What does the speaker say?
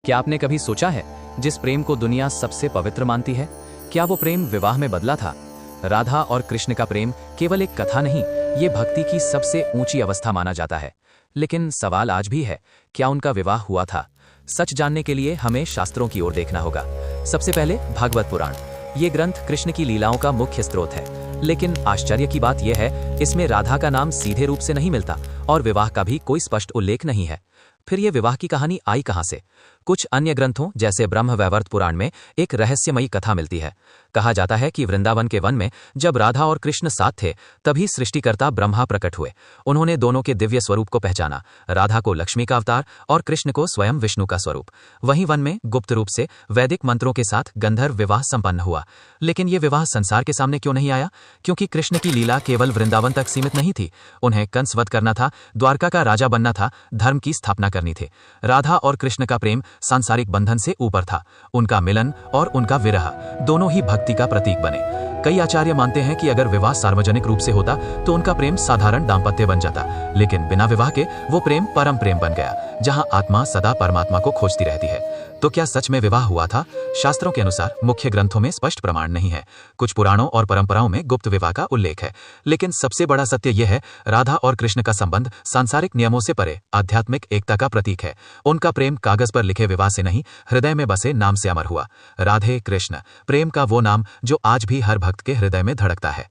क्या आपने कभी सोचा है, जिस प्रेम को दुनिया सबसे पवित्र मानती है, क्या वो प्रेम विवाह में बदला था? राधा और कृष्ण का प्रेम केवल एक कथा नहीं, ये भक्ति की सबसे ऊंची अवस्था माना जाता है। लेकिन सवाल आज भी है, क्या उनका विवाह हुआ था? सच जानने के लिए हमें शास्त्रों की ओर देखना होगा। सबसे पहले भागवत पुराण। ये ग्रंथ कृष्ण की लीलाओं का मुख्य स्रोत है। लेकिन आश्चर्य की बात यह है, इसमें राधा का नाम सीधे रूप से नहीं मिलता और विवाह का भी कोई स्पष्ट उल्लेख नहीं है। फिर यह विवाह की कहानी आई कहां से? कुछ अन्य ग्रंथों जैसे ब्रह्म वैवर्त पुराण में एक रहस्यमयी कथा मिलती है। कहा जाता है कि वृंदावन के वन में जब राधा और कृष्ण साथ थे, तभी सृष्टिकर्ता ब्रह्मा प्रकट हुए। उन्होंने दोनों के दिव्य स्वरूप को पहचाना, राधा को लक्ष्मी का अवतार और कृष्ण को स्वयं विष्णु का स्वरूप। वहीं वन में गुप्त रूप से वैदिक मंत्रों के साथ गंधर्व विवाह संपन्न हुआ। लेकिन यह विवाह संसार के सामने क्यों नहीं आया? क्योंकि कृष्ण की लीला केवल वृंदावन तक सीमित नहीं थी। उन्हें कंस वध करना था, द्वारका का राजा बनना था, धर्म की स्थापना करनी थी। राधा और कृष्ण का प्रेम सांसारिक बंधन से ऊपर था। उनका मिलन और उनका विरह दोनों ही भक्ति का प्रतीक बने। कई आचार्य मानते हैं कि अगर विवाह सार्वजनिक रूप से होता तो उनका प्रेम साधारण दाम्पत्य बन जाता, लेकिन बिना विवाह के वो प्रेम परम प्रेम बन गया, जहां आत्मा सदा परमात्मा को खोजती रहती है। तो क्या सच में विवाह हुआ था? शास्त्रों के अनुसार मुख्य ग्रंथों में स्पष्ट प्रमाण नहीं है। कुछ पुराणों और परंपराओं में गुप्त विवाह का उल्लेख है। लेकिन सबसे बड़ा सत्य यह है, राधा और कृष्ण का संबंध सांसारिक नियमों से परे आध्यात्मिक एकता का प्रतीक है। उनका प्रेम कागज पर लिखे विवाह से नहीं, हृदय में बसे नाम से अमर हुआ। राधे कृष्ण, प्रेम का वो नाम जो आज भी हर भक्त के हृदय में धड़कता है।